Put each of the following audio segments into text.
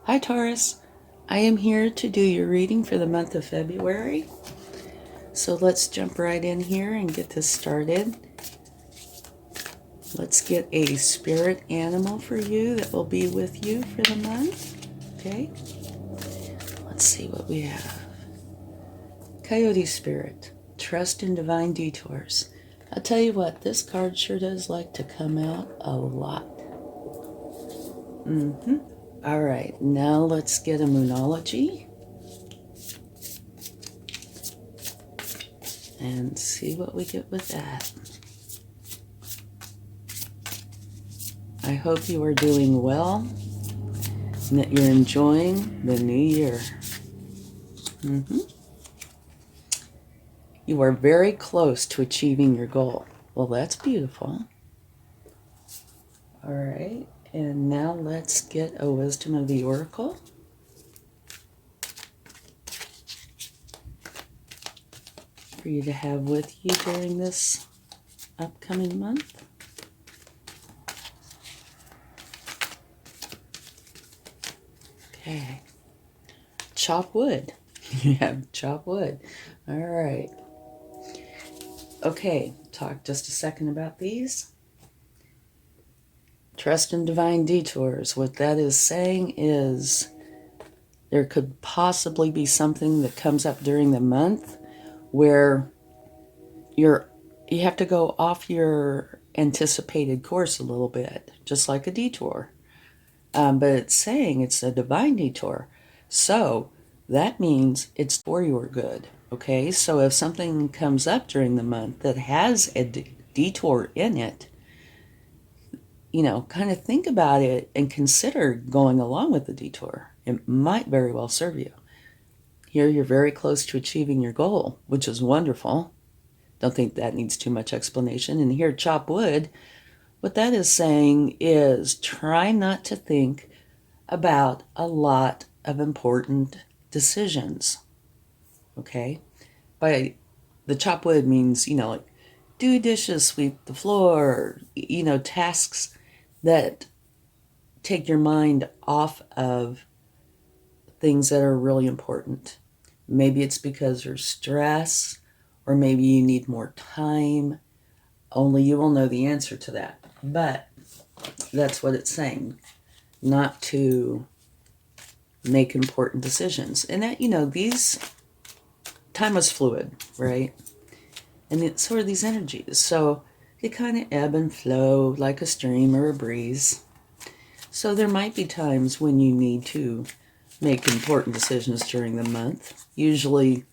Hi Taurus, I am here to do your reading for the month of February. So let's jump right in here and get this started. Let's get a spirit animal for you that will be with you for the month. Okay, let's see what we have. Coyote Spirit, trust in divine detours. I'll tell you what, this card sure does like to come out a lot. All right, now let's get a Moonology and see what we get with that. I hope you are doing well and that you're enjoying the new year. You are very close to achieving your goal. Well, that's beautiful. All right, and now let's get a wisdom of the oracle. For you to have with you during this upcoming month. Okay. Chop wood. You have chop wood. All right. Okay, talk just a second about these. Trust in divine detours. What that is saying is there could possibly be something that comes up during the month where you have to go off your anticipated course a little bit, just like a detour. But it's saying it's a divine detour. So that means it's for your good. Okay, so if something comes up during the month that has a detour in it, kind of think about it and consider going along with the detour. It might very well serve you. Here you're very close to achieving your goal, which is wonderful. Don't think that needs too much explanation. And here, chop wood, what that is saying is try not to think about a lot of important decisions. Okay? By the chop wood means, like do dishes, sweep the floor, tasks that take your mind off of things that are really important. Maybe it's because there's stress, or maybe you need more time. Only you will know the answer to that. But that's what it's saying. Not to make important decisions. And that, these time is fluid, right? And so are these energies. So they kind of ebb and flow like a stream or a breeze. So there might be times when you need to make important decisions during the month. Usually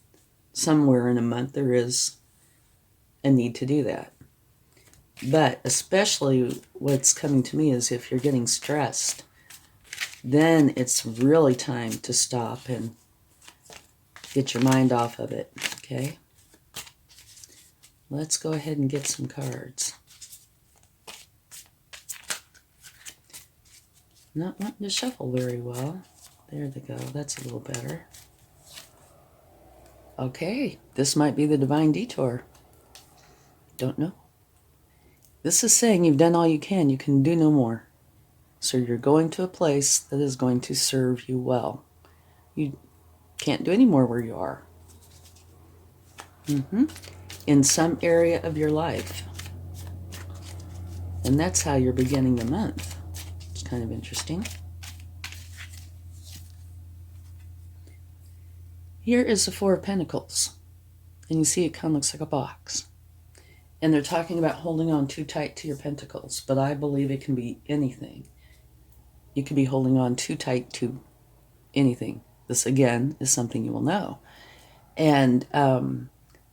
somewhere in a month there is a need to do that. But especially what's coming to me is if you're getting stressed, then it's really time to stop and get your mind off of it, okay? Let's go ahead and get some cards. Not wanting to shuffle very well. There they go. That's a little better. Okay, this might be the divine detour. Don't know. This is saying you've done all you can. You can do no more. So you're going to a place that is going to serve you well. You can't do any more where you are. In some area of your life. And that's how you're beginning the month. It's kind of interesting. Here is the Four of Pentacles. And you see it kind of looks like a box. And they're talking about holding on too tight to your pentacles. But I believe it can be anything. You could be holding on too tight to anything. This, again, is something you will know. And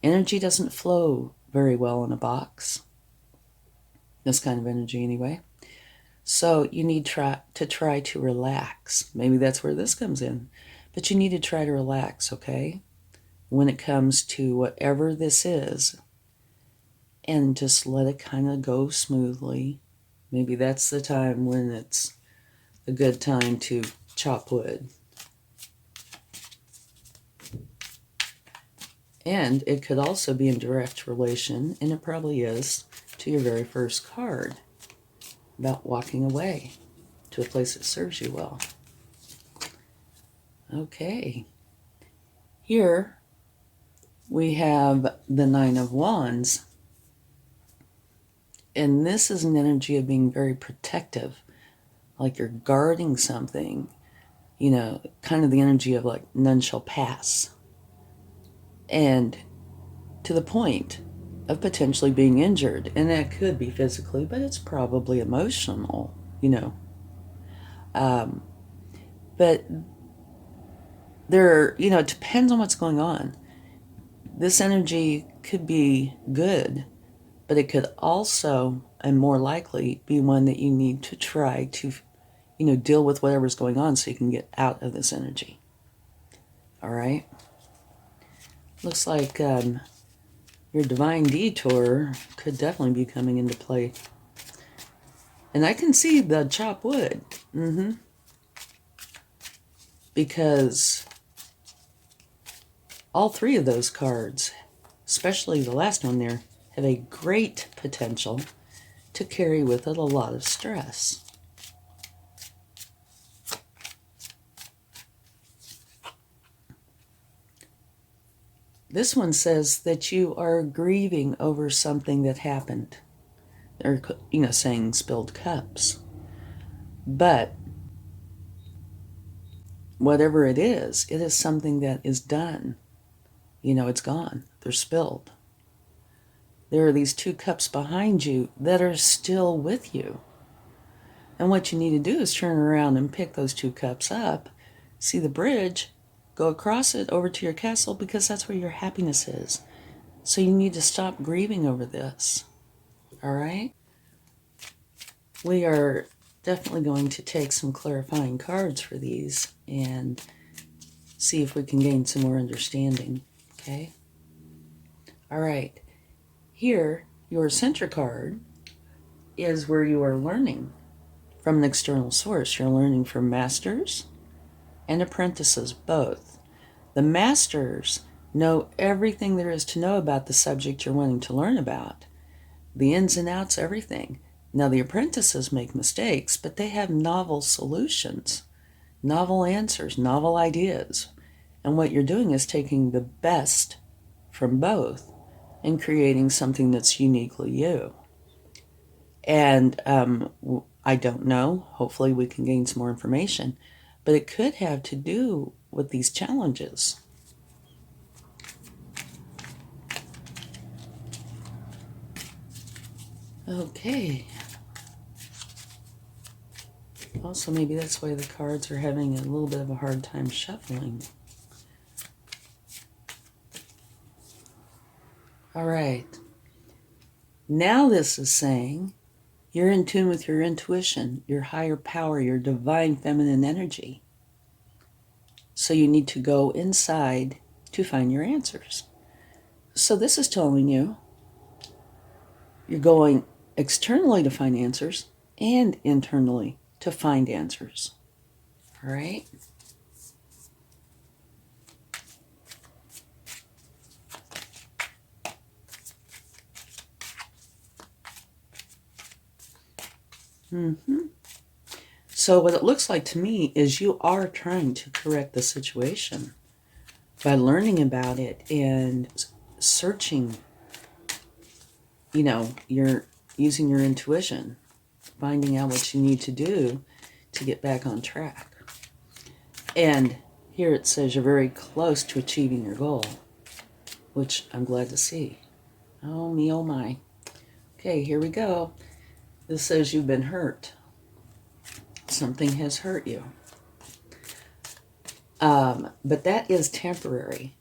energy doesn't flow very well in a box. This kind of energy, anyway. So you need to try to relax. Maybe that's where this comes in. But you need to try to relax, okay? When it comes to whatever this is. And just let it kind of go smoothly. Maybe that's the time when it's a good time to chop wood. And it could also be in direct relation, and it probably is, to your very first card about walking away to a place that serves you well. Okay. Here we have the Nine of Wands. And this is an energy of being very protective, like you're guarding something, kind of the energy of like none shall pass. And to the point of potentially being injured. And that could be physically, but it's probably emotional, But it depends on what's going on. This energy could be good, but it could also, and more likely, be one that you need to try to, deal with whatever's going on so you can get out of this energy. All right? Looks like your divine detour could definitely be coming into play. And I can see the chop wood. Because all three of those cards, especially the last one there, have a great potential to carry with it a lot of stress. This one says that you are grieving over something that happened. Or, saying spilled cups. But whatever it is something that is done. It's gone. They're spilled. There are these 2 cups behind you that are still with you. And what you need to do is turn around and pick those 2 cups up, see the bridge, go across it over to your castle, because that's where your happiness is. So you need to stop grieving over this. All right? We are definitely going to take some clarifying cards for these and see if we can gain some more understanding. Okay? All right. Here, your center card is where you are learning from an external source. You're learning from masters and apprentices, both. The masters know everything there is to know about the subject you're wanting to learn about. The ins and outs, everything. Now, the apprentices make mistakes, but they have novel solutions, novel answers, novel ideas. And what you're doing is taking the best from both and creating something that's uniquely you. And I don't know. Hopefully we can gain some more information. But it could have to do with these challenges. Okay. Also, maybe that's why the cards are having a little bit of a hard time shuffling. All right. Now this is saying you're in tune with your intuition, your higher power, your divine feminine energy. So you need to go inside to find your answers. So this is telling you you're going externally to find answers and internally to find answers. All right? So what it looks like to me is you are trying to correct the situation by learning about it and searching, you're using your intuition, finding out what you need to do to get back on track. And here it says you're very close to achieving your goal, which I'm glad to see. Oh, me, oh my. Okay, here we go. This says you've been hurt. Something has hurt you. But that is temporary.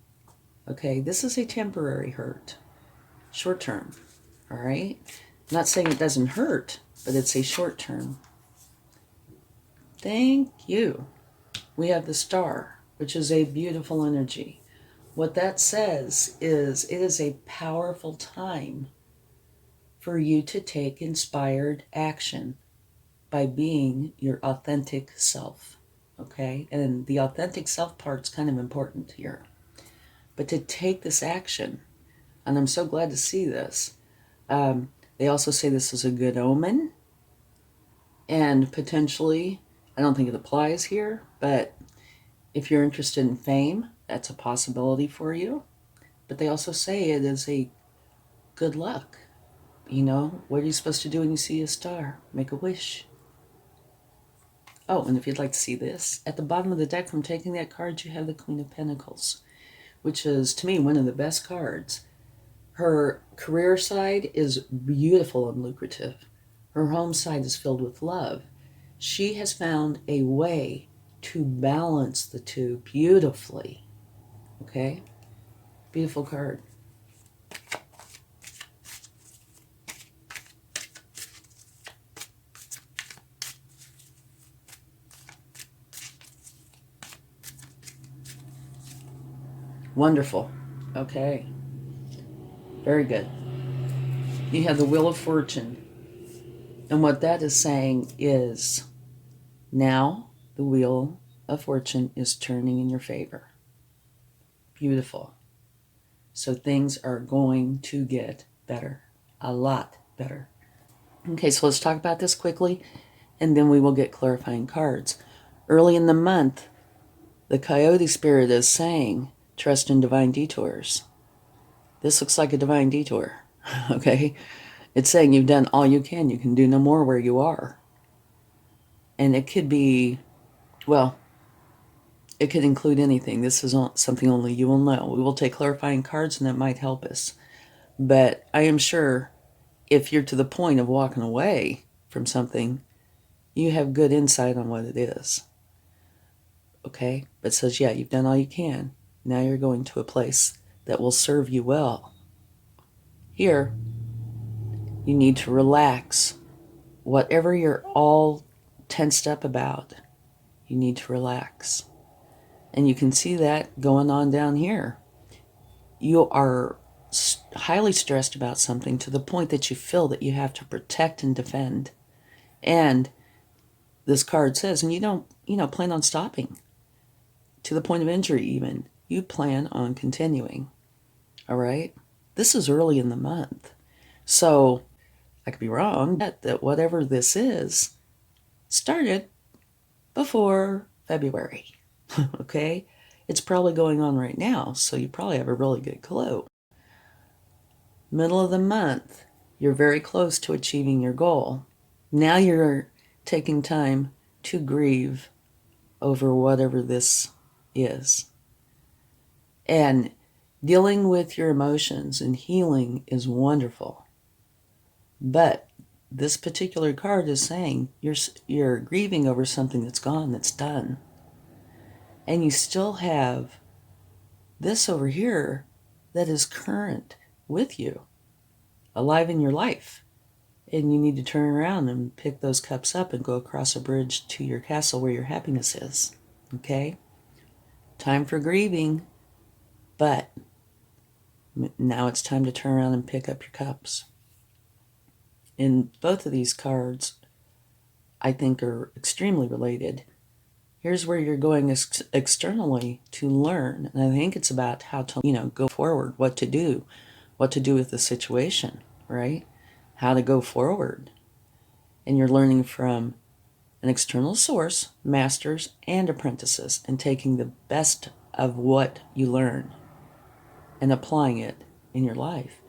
Okay, this is a temporary hurt. Short term. All right? I'm not saying it doesn't hurt, but it's a short term. Thank you. We have the star, which is a beautiful energy. What that says is it is a powerful time for you to take inspired action by being your authentic self, okay? And the authentic self part's kind of important here. But to take this action, and I'm so glad to see this, they also say this is a good omen, and potentially, I don't think it applies here, but If you're interested in fame, that's a possibility for you. But they also say it is a good luck. You know, what are you supposed to do when you see a star? Make a wish. Oh, and if you'd like to see this, at the bottom of the deck from taking that card, you have the Queen of Pentacles, which is, to me, one of the best cards. Her career side is beautiful and lucrative. Her home side is filled with love. She has found a way to balance the two beautifully. Okay? Beautiful card. Wonderful. Okay. Very good. You have the Wheel of Fortune. And what that is saying is now the Wheel of Fortune is turning in your favor. Beautiful. So things are going to get better. A lot better. Okay, so let's talk about this quickly, and then we will get clarifying cards. Early in the month, the Coyote Spirit is saying, trust in divine detours. This looks like a divine detour, okay? It's saying you've done all you can. You can do no more where you are. And it could be, well, it could include anything. This is something only you will know. We will take clarifying cards, and that might help us. But I am sure if you're to the point of walking away from something, you have good insight on what it is. Okay? But it says, yeah, you've done all you can. Now you're going to a place that will serve you well. Here, you need to relax. Whatever you're all tensed up about, you need to relax. And you can see that going on down here. You are highly stressed about something to the point that you feel that you have to protect and defend. And this card says, and you don't, plan on stopping to the point of injury even. You plan on continuing. All right? This is early in the month. So I could be wrong, that whatever this is started before February. Okay? It's probably going on right now, so you probably have a really good clue. Middle of the month, you're very close to achieving your goal. Now you're taking time to grieve over whatever this is. And dealing with your emotions and healing is wonderful. But this particular card is saying you're grieving over something that's gone, that's done. And you still have this over here that is current with you, alive in your life. And you need to turn around and pick those cups up and go across a bridge to your castle where your happiness is. Okay? Time for grieving, but now it's time to turn around and pick up your cups. And both of these cards, I think, are extremely related. Here's where you're going externally to learn. And I think it's about how to, go forward, what to do with the situation, right? How to go forward. And you're learning from an external source, masters and apprentices, and taking the best of what you learn and applying it in your life.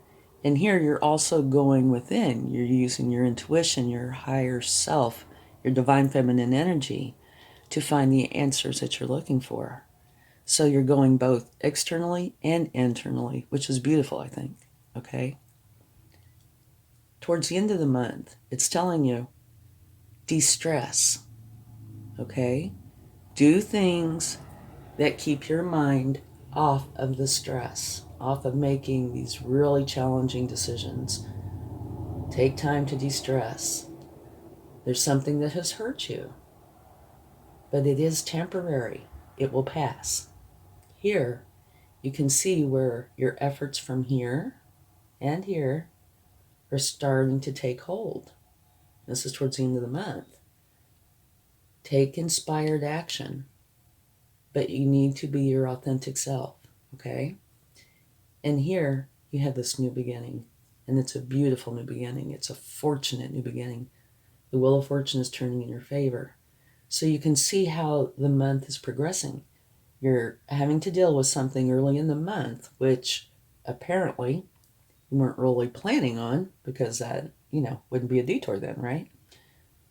And here you're also going within. You're using your intuition, your higher self, your divine feminine energy to find the answers that you're looking for. So you're going both externally and internally, which is beautiful, I think. Okay? Towards the end of the month, it's telling you, de-stress. Okay? Do things that keep your mind off of the stress, off of making these really challenging decisions. Take time to de-stress. There's something that has hurt you, but it is temporary. It will pass. Here, you can see where your efforts from here and here are starting to take hold. This is towards the end of the month. Take inspired action, but you need to be your authentic self, okay? And here you have this new beginning, and it's a beautiful new beginning. It's a fortunate new beginning. The Wheel of Fortune is turning in your favor. So you can see how the month is progressing. You're having to deal with something early in the month, which apparently you weren't really planning on, because that, wouldn't be a detour then, right?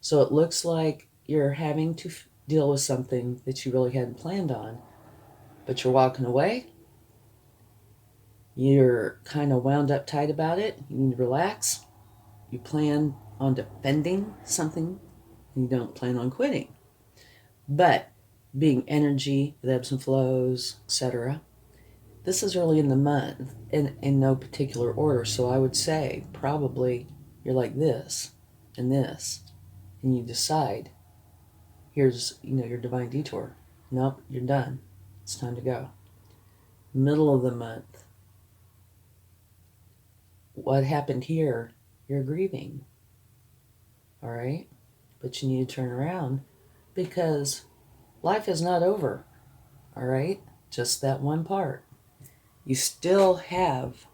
So it looks like you're having to deal with something that you really hadn't planned on, but you're walking away. You're kind of wound up tight about it. You need to relax. You plan on defending something, and you don't plan on quitting. But being energy, with ebbs and flows, etc., this is early in the month in no particular order. So I would say probably you're like this and this, and you decide, here's, your divine detour. Nope, you're done. It's time to go. Middle of the month. What happened here? You're grieving. All right? But you need to turn around, because life is not over. All right? Just that one part. You still have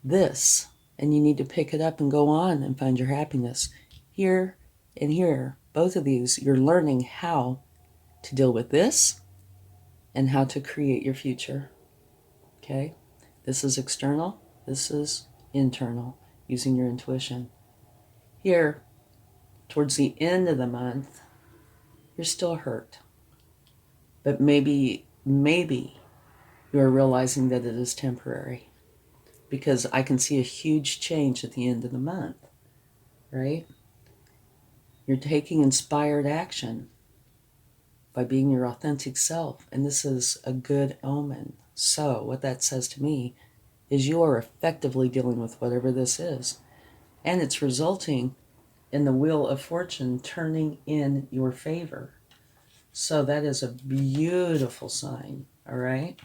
this, and you need to pick it up and go on and find your happiness. Here and here, both of these, you're learning how to deal with this and how to create your future. Okay? This is external. This is internal, using your intuition. Here, towards the end of the month, you're still hurt. But maybe you are realizing that it is temporary, because I can see a huge change at the end of the month, right? You're taking inspired action by being your authentic self, and this is a good omen. So what that says to me is you are effectively dealing with whatever this is, and it's resulting in the wheel of fortune turning in your favor. So that is a beautiful sign, all right?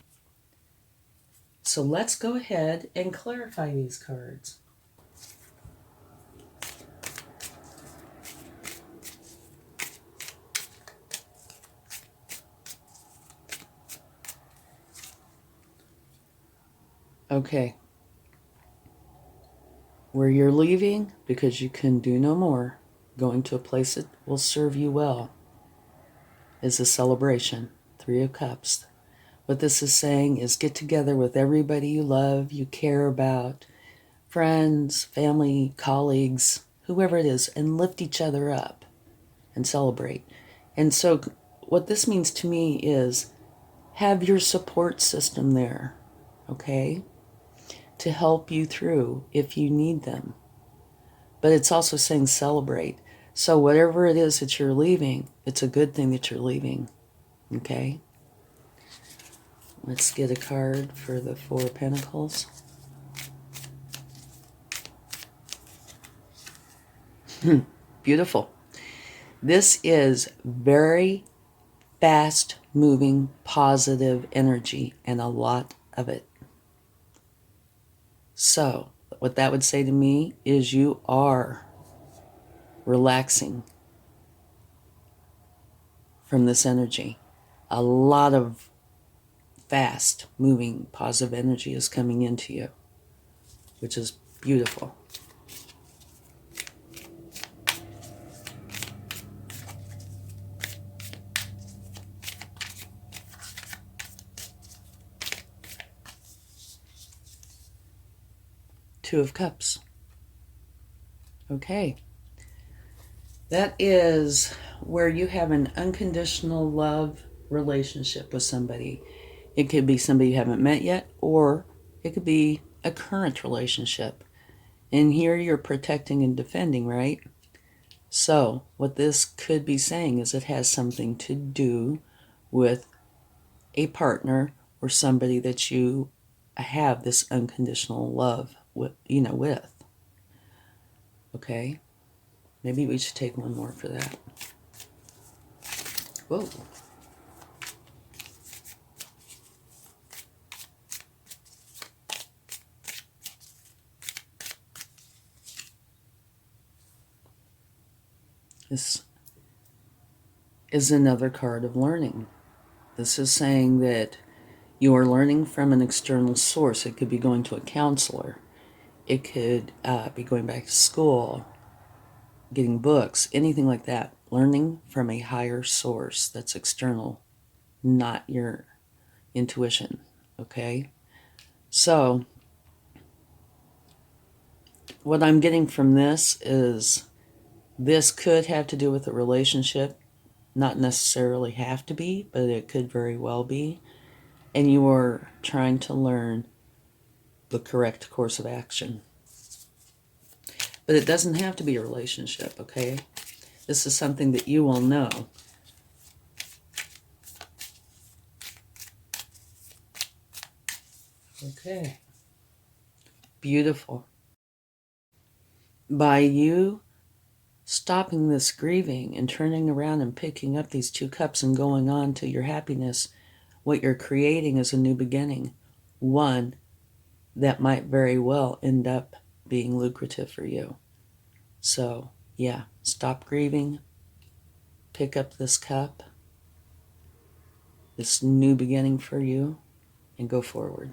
So let's go ahead and clarify these cards. Okay. Where you're leaving because you can do no more, going to a place that will serve you well, is a celebration. 3 of Cups. What this is saying is get together with everybody you love, you care about, friends, family, colleagues, whoever it is, and lift each other up and celebrate. And so what this means to me is have your support system there, okay, to help you through if you need them. But it's also saying celebrate. So whatever it is that you're leaving, it's a good thing that you're leaving, okay? Let's get a card for the 4 of Pentacles. Beautiful. This is very fast moving, positive energy, and a lot of it. So what that would say to me is you are relaxing from this energy. A lot of fast moving positive energy is coming into you, which is beautiful. Two of Cups. Okay. That is where you have an unconditional love relationship with somebody. It could be somebody you haven't met yet, or it could be a current relationship. And here you're protecting and defending, right? So what this could be saying is it has something to do with a partner or somebody that you have this unconditional love with, with. Okay? Maybe we should take one more for that. Whoa. This is another card of learning. This is saying that you are learning from an external source. It could be going to a counselor. It could be going back to school, getting books, anything like that. Learning from a higher source that's external not your intuition, okay? So what I'm getting from this is this could have to do with a relationship, not necessarily have to be, but it could very well be. And you are trying to learn the correct course of action. But it doesn't have to be a relationship, okay? This is something that you will know. Okay. Beautiful. By you stopping this grieving and turning around and picking up these 2 cups and going on to your happiness, what you're creating is a new beginning. One that might very well end up being lucrative for you. So, yeah, stop grieving, pick up this cup, this new beginning for you, and go forward.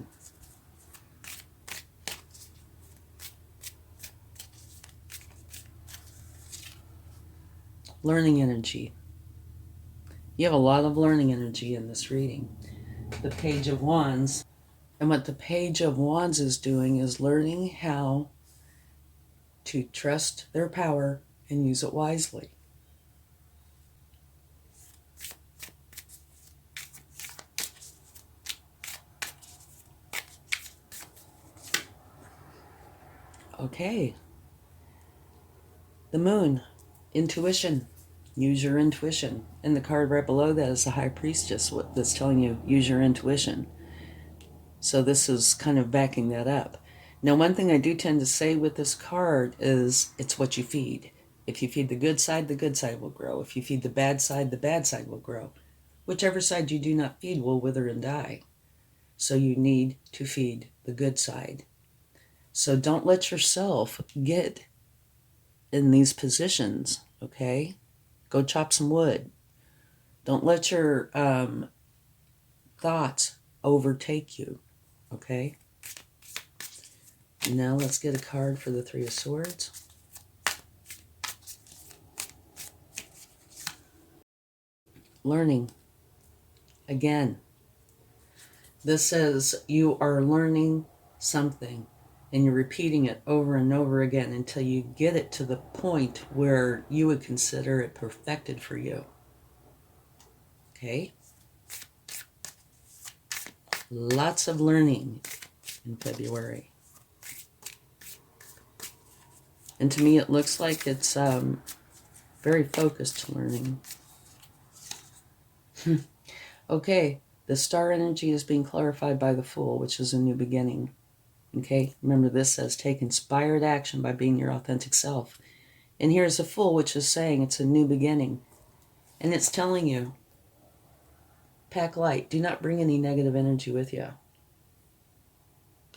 Learning energy. You have a lot of learning energy in this reading. The Page of Wands. And what the Page of Wands is doing is learning how to trust their power and use it wisely. Okay. The Moon. Intuition. Use your intuition. And the card right below that is the High Priestess that's telling you use your intuition. So this is kind of backing that up. Now, one thing I do tend to say with this card is it's what you feed. If you feed the good side will grow. If you feed the bad side will grow. Whichever side you do not feed will wither and die. So you need to feed the good side. So don't let yourself get in these positions, okay? Go chop some wood. Don't let your thoughts overtake you, okay? Now let's get a card for the Three of Swords. Learning. Again, this says you are learning something and you're repeating it over and over again until you get it to the point where you would consider it perfected for you. Okay? Lots of learning in February. And to me, it looks like it's very focused learning. Okay, the star energy is being clarified by the Fool, which is a new beginning. Okay, remember this says take inspired action by being your authentic self. And here's the Fool, which is saying it's a new beginning. And it's telling you, pack light. Do not bring any negative energy with you.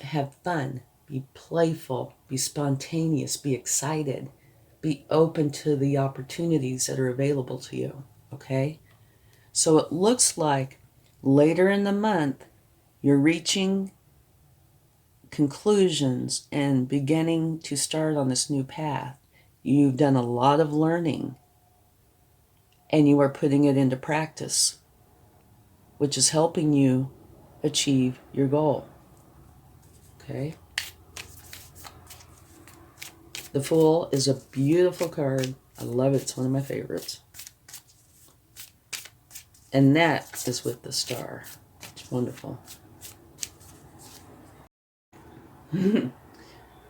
Have fun. Be playful. Be spontaneous. Be excited. Be open to the opportunities that are available to you. Okay? So it looks like later in the month, you're reaching conclusions and beginning to start on this new path. You've done a lot of learning and you are putting it into practice, which is helping you achieve your goal. Okay? The Fool is a beautiful card. I love it. It's one of my favorites. And that is with the star. It's wonderful.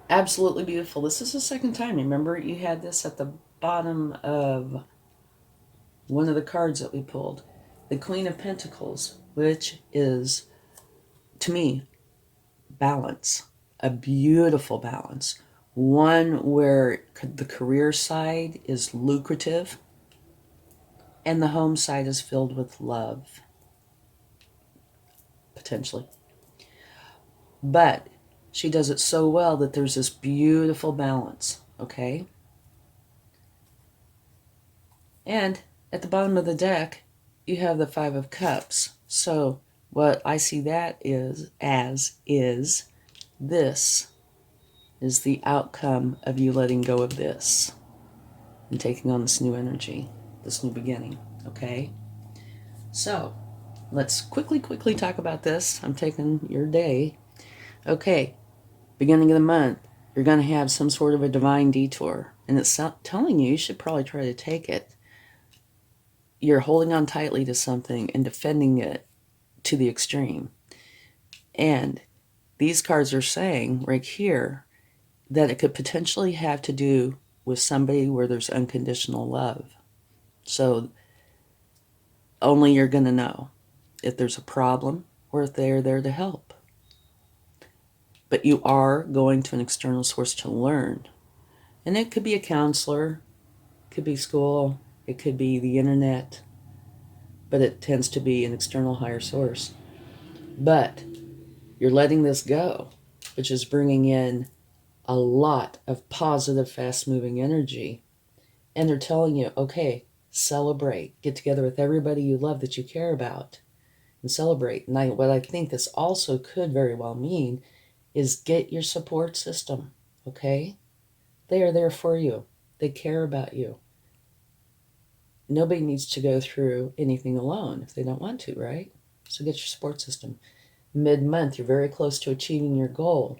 Absolutely beautiful. This is the second time. Remember, you had this at the bottom of one of the cards that we pulled. The Queen of Pentacles, which is, to me, balance. A beautiful balance. One where the career side is lucrative and the home side is filled with love. Potentially. But she does it so well that there's this beautiful balance, okay? And at the bottom of the deck, you have the Five of Cups. So what I see that is this is the outcome of you letting go of this and taking on this new energy, this new beginning, okay? So let's quickly talk about this. I'm taking your day. Okay, beginning of the month, you're going to have some sort of a divine detour, and it's telling you should probably try to take it. You're holding on tightly to something and defending it to the extreme. And these cards are saying right here that it could potentially have to do with somebody where there's unconditional love. So only you're going to know if there's a problem or if they're there to help. But you are going to an external source to learn. And it could be a counselor, it could be school, it could be the internet, but it tends to be an external higher source. But you're letting this go, which is bringing in a lot of positive, fast-moving energy. And they're telling you, okay, celebrate. Get together with everybody you love that you care about and celebrate. And what I think this also could very well mean is get your support system, okay? They are there for you. They care about you. Nobody needs to go through anything alone if they don't want to, right? So get your support system. Mid-month, you're very close to achieving your goal.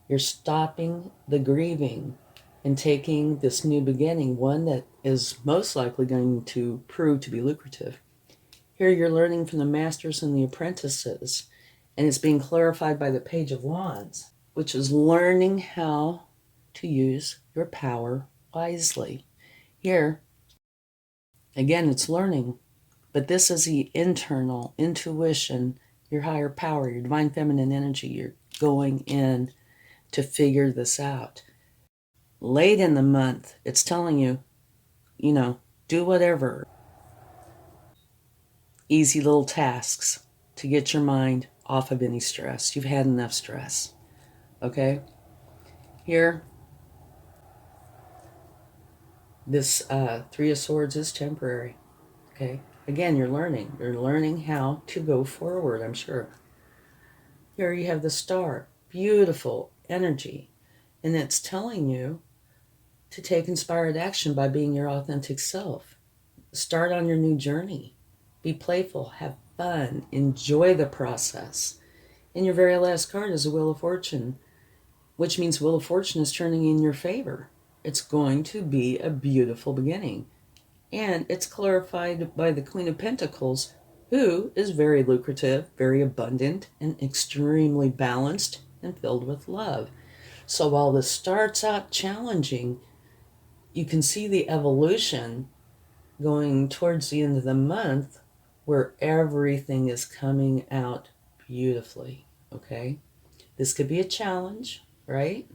You're stopping the grieving and taking this new beginning, one that is most likely going to prove to be lucrative. Here you're learning from the masters and the apprentices, and it's being clarified by the Page of Wands, which is learning how to use your power wisely. Here, again, it's learning, but this is the internal intuition, your higher power, your divine feminine energy. You're going in to figure this out. Late in the month, it's telling you, do whatever. Easy little tasks to get your mind off of any stress. You've had enough stress. Okay? Here, this Three of Swords is temporary. Okay? Again, you're learning. You're learning how to go forward, I'm sure. Here you have the Star. Beautiful energy. And it's telling you to take inspired action by being your authentic self. Start on your new journey. Be playful, have fun, enjoy the process. And your very last card is a Wheel of Fortune, which means Wheel of Fortune is turning in your favor. It's going to be a beautiful beginning. And it's clarified by the Queen of Pentacles, who is very lucrative, very abundant, and extremely balanced and filled with love. So while this starts out challenging, you can see the evolution going towards the end of the month where everything is coming out beautifully, okay? This could be a challenge, right?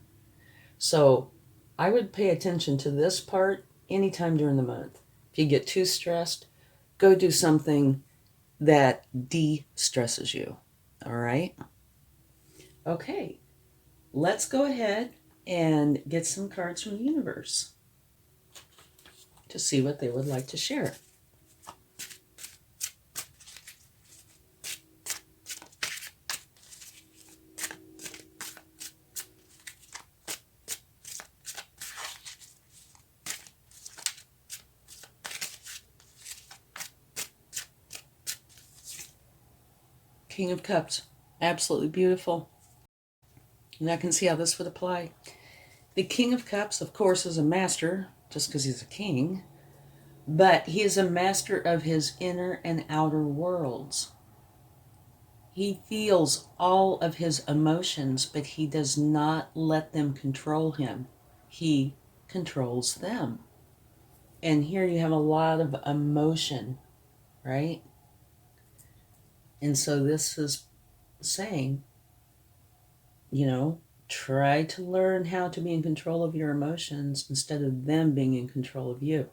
So I would pay attention to this part anytime during the month. If you get too stressed, go do something that de-stresses you, all right? Okay, let's go ahead and get some cards from the universe to see what they would like to share. King of Cups, absolutely beautiful. And I can see how this would apply. The King of Cups, of course, is a master, just because he's a king, but he is a master of his inner and outer worlds. He feels all of his emotions, but he does not let them control him. He controls them. And here you have a lot of emotion, right? And so this is saying, try to learn how to be in control of your emotions instead of them being in control of you.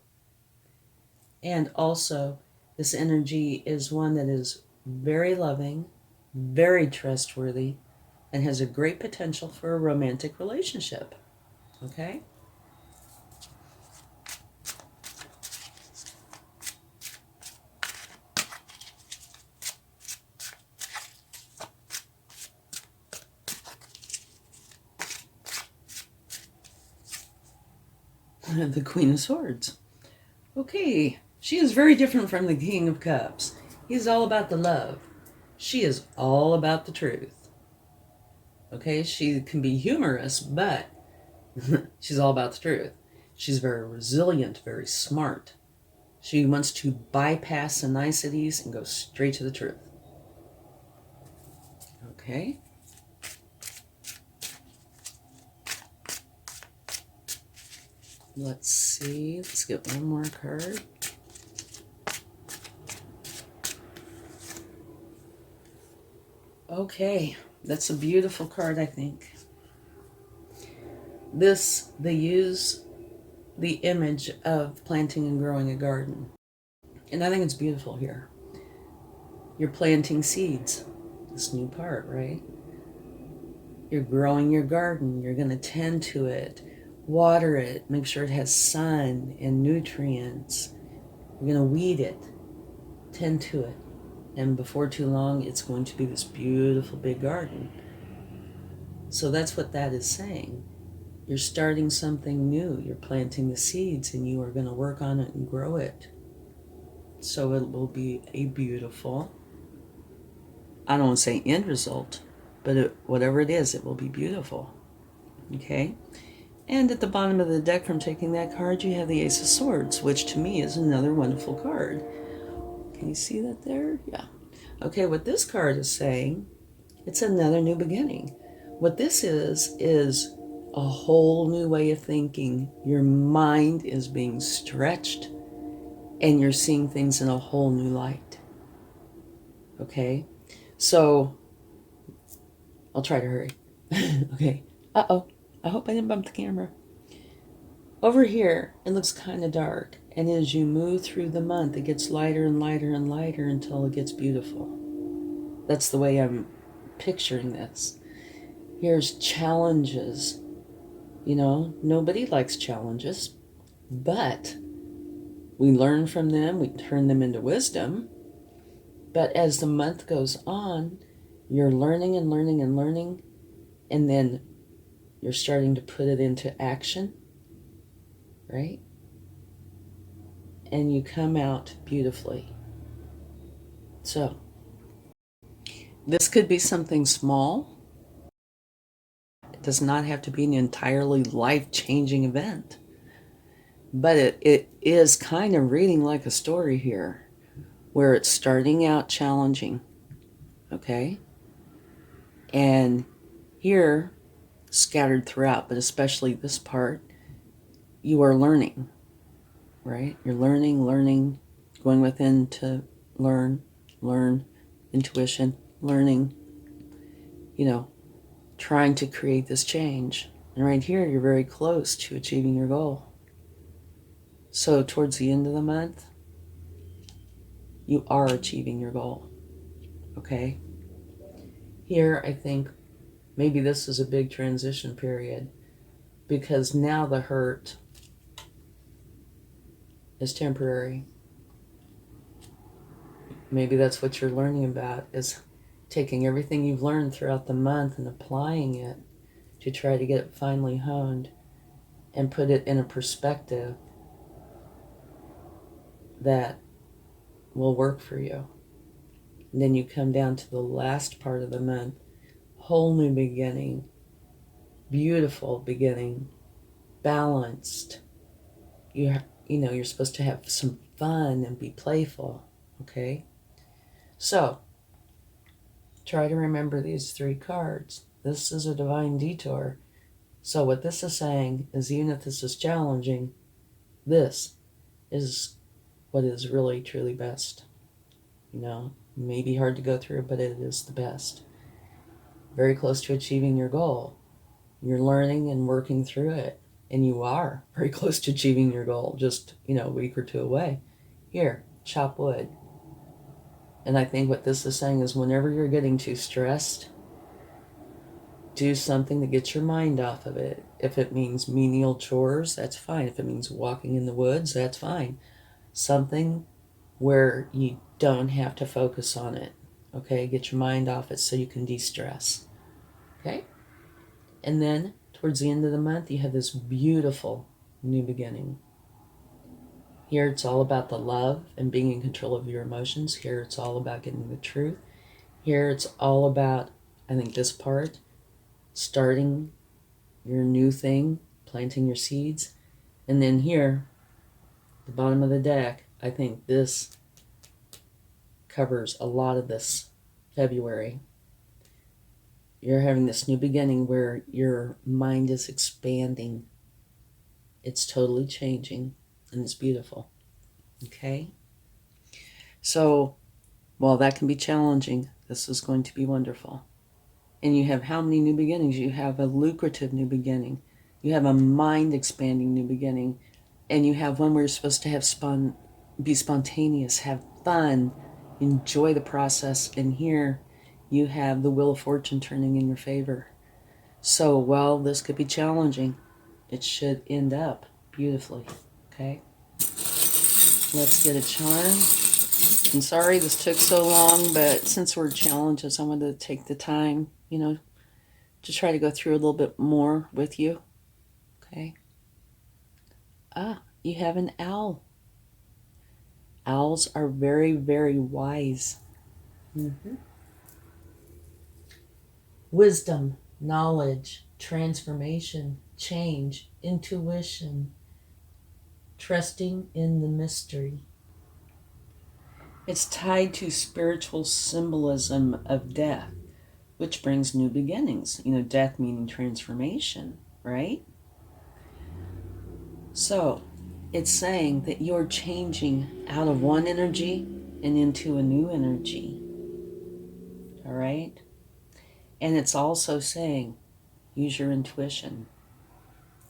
And also, this energy is one that is very loving, very trustworthy, and has a great potential for a romantic relationship. Okay? The Queen of Swords. Okay, she is very different from the King of Cups. He's all about the love. She is all about the truth. Okay, she can be humorous, but she's all about the truth. She's very resilient, very smart. She wants to bypass the niceties and go straight to the truth. Okay. Let's see. Let's get one more card. Okay. That's a beautiful card, I think. They use the image of planting and growing a garden. And I think it's beautiful here. You're planting seeds. This new part, right? You're growing your garden. You're going to tend to it, water it, make sure it has sun and nutrients. You're going to weed it, tend to it. And before too long, it's going to be this beautiful big garden. So that's what that is saying. You're starting something new. You're planting the seeds and you are going to work on it and grow it. So it will be a beautiful, I don't want to say end result, but whatever it is, it will be beautiful. Okay? And at the bottom of the deck from taking that card, you have the Ace of Swords, which to me is another wonderful card. Can you see that there? Yeah. Okay, what this card is saying, it's another new beginning. What this is a whole new way of thinking. Your mind is being stretched and you're seeing things in a whole new light. Okay? So, I'll try to hurry. Okay. Uh-oh. I hope I didn't bump the camera. Over here, it looks kind of dark. And as you move through the month, it gets lighter and lighter and lighter until it gets beautiful. That's the way I'm picturing this. Here's challenges. You know, nobody likes challenges, but we learn from them, we turn them into wisdom. But as the month goes on, you're learning and learning and learning, and then you're starting to put it into action, right? And you come out beautifully. So, this could be something small. It does not have to be an entirely life-changing event. But it is kind of reading like a story here, where it's starting out challenging, okay? And here, scattered throughout, but especially this part, you are learning, right? You're learning, going within to learn, intuition, learning, you know, trying to create this change. And right here, you're very close to achieving your goal. So towards the end of the month, you are achieving your goal, okay? Here, I think maybe this is a big transition period because now the hurt is temporary. Maybe that's what you're learning about, is taking everything you've learned throughout the month and applying it to try to get it finally honed and put it in a perspective that will work for you. And then you come down to the last part of the month, whole new beginning, beautiful beginning, balanced. You know, you're supposed to have some fun and be playful, okay? So, try to remember these 3 cards. This is a divine detour. So what this is saying is, even if this is challenging, this is what is really, truly best. You know, it may be hard to go through, but it is the best. Very close to achieving your goal. You're learning and working through it. And you are very close to achieving your goal, just, you know, a week or 2 away. Here, chop wood. And I think what this is saying is, whenever you're getting too stressed, do something to get your mind off of it. If it means menial chores, that's fine. If it means walking in the woods, that's fine. Something where you don't have to focus on it. Okay, get your mind off it so you can de-stress. Okay? And then, towards the end of the month, you have this beautiful new beginning. Here it's all about the love and being in control of your emotions. Here it's all about getting the truth. Here it's all about, I think, this part, starting your new thing, planting your seeds. And then here, the bottom of the deck, I think this covers a lot of this February. You're having this new beginning where your mind is expanding. It's totally changing, and it's beautiful. Okay? So, while that can be challenging, this is going to be wonderful. And you have how many new beginnings? You have a lucrative new beginning. You have a mind-expanding new beginning. And you have one where you're supposed to have be spontaneous, have fun, enjoy the process. And here you have the Wheel of Fortune turning in your favor. So, while this could be challenging, it should end up beautifully. Okay? Let's get a charm. I'm sorry this took so long, but since we're challenges, I wanted to take the time, to try to go through a little bit more with you. Okay? You have an owl. Owls are very, very wise. Wisdom, knowledge, transformation, change, intuition, trusting in the mystery. It's tied to spiritual symbolism of death, which brings new beginnings. Death meaning transformation, right? So, it's saying that you're changing out of one energy and into a new energy. All right? And it's also saying, use your intuition.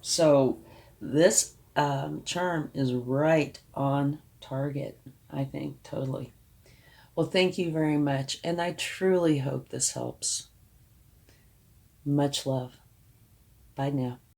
So, this charm is right on target, I think, totally. Well, thank you very much, and I truly hope this helps. Much love. Bye now.